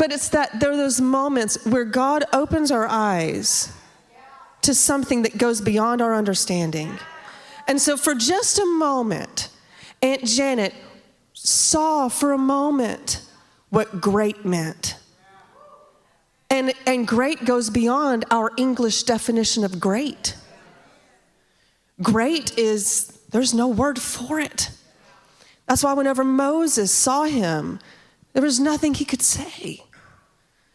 But it's that there are those moments where God opens our eyes to something that goes beyond our understanding. And so for just a moment, Aunt Janet saw for a moment what great meant. And great goes beyond our English definition of great. Great is, there's no word for it. That's why whenever Moses saw him, there was nothing he could say.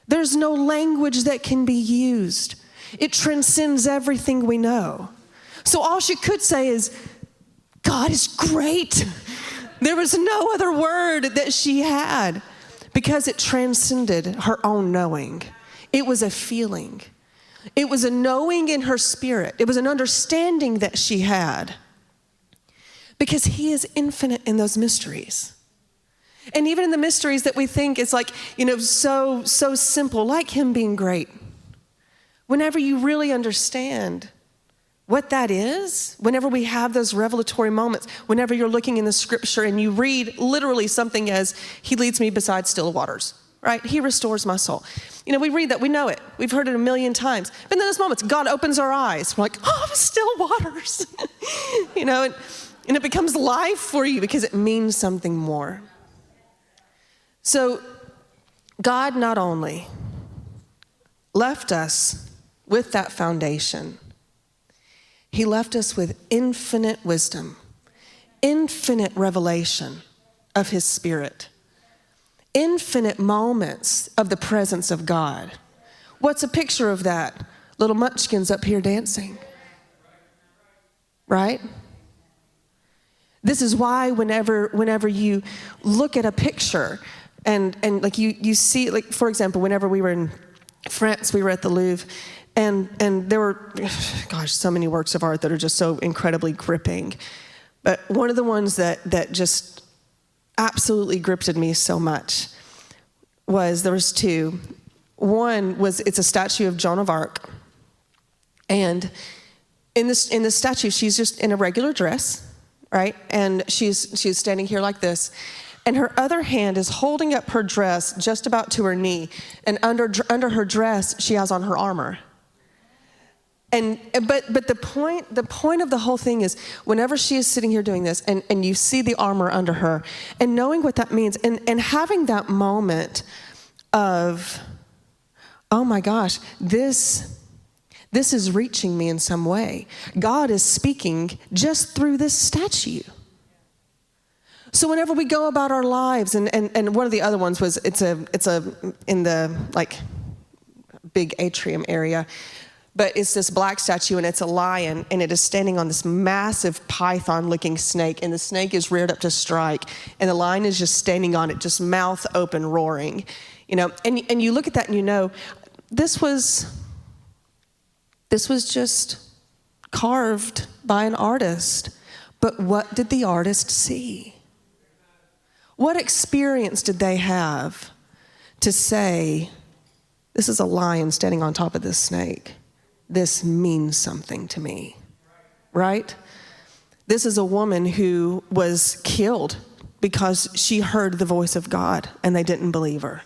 There's no language that can be used. It transcends everything we know. So all she could say is, God is great. There was no other word that she had because it transcended her own knowing. It was a feeling. It was a knowing in her spirit. It was an understanding that she had because he is infinite in those mysteries. And even in the mysteries that we think is like, so simple, like him being great. Whenever you really understand what that is, whenever we have those revelatory moments, whenever you're looking in the scripture and you read literally something as, he leads me beside still waters, right? He restores my soul. We read that, we know it. We've heard it a million times. But in those moments, God opens our eyes. We're like, oh, still waters. And it becomes life for you because it means something more. So God not only left us with that foundation, he left us with infinite wisdom, infinite revelation of his spirit, infinite moments of the presence of God. What's a picture of that? Little munchkins up here dancing, right? This is why whenever you look at a picture and like you see, like, for example, whenever we were in France, we were at the Louvre, and there were, so many works of art that are just so incredibly gripping. But one of the ones that just absolutely gripped me so much there was two. One was, it's a statue of Joan of Arc. And in the statue, she's just in a regular dress, right? And she's standing here like this. And her other hand is holding up her dress just about to her knee. And under her dress, she has on her armor. But the point of the whole thing is, whenever she is sitting here doing this, and you see the armor under her, and knowing what that means, and having that moment of, oh my gosh, this is reaching me in some way. God is speaking just through this statue. So whenever we go about our lives, and one of the other ones was, it's in the like big atrium area, but it's this black statue, and it's a lion, and it is standing on this massive python-looking snake, and the snake is reared up to strike, and the lion is just standing on it, just mouth open, roaring, And you look at that, and this was just carved by an artist. But what did the artist see? What experience did they have to say, this is a lion standing on top of this snake? This means something to me, right? This is a woman who was killed because she heard the voice of God and they didn't believe her.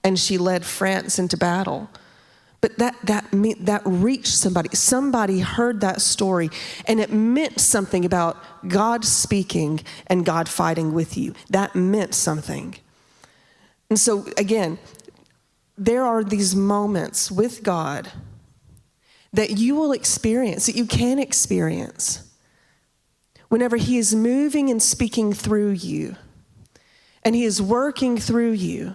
And she led France into battle. But that reached somebody. Somebody heard that story, and it meant something about God speaking and God fighting with you. That meant something. And so again, there are these moments with God that you will experience, that you can experience, whenever he is moving and speaking through you, and he is working through you,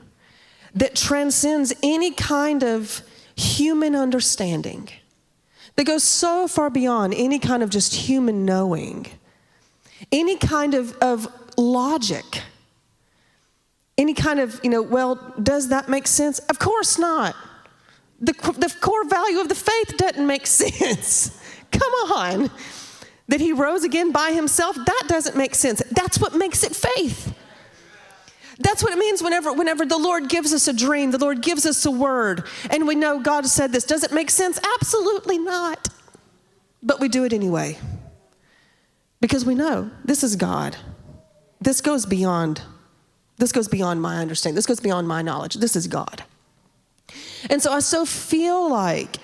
that transcends any kind of human understanding, that goes so far beyond any kind of just human knowing, any kind of logic, any kind of, well, does that make sense? Of course not. The core value of the faith doesn't make sense. Come on. That he rose again by himself, that doesn't make sense. That's what makes it faith. That's what it means whenever the Lord gives us a dream, the Lord gives us a word, and we know God said this. Does it make sense? Absolutely not. But we do it anyway. Because we know this is God. This goes beyond This goes beyond my understanding. This goes beyond my knowledge. This is God. And so I so feel like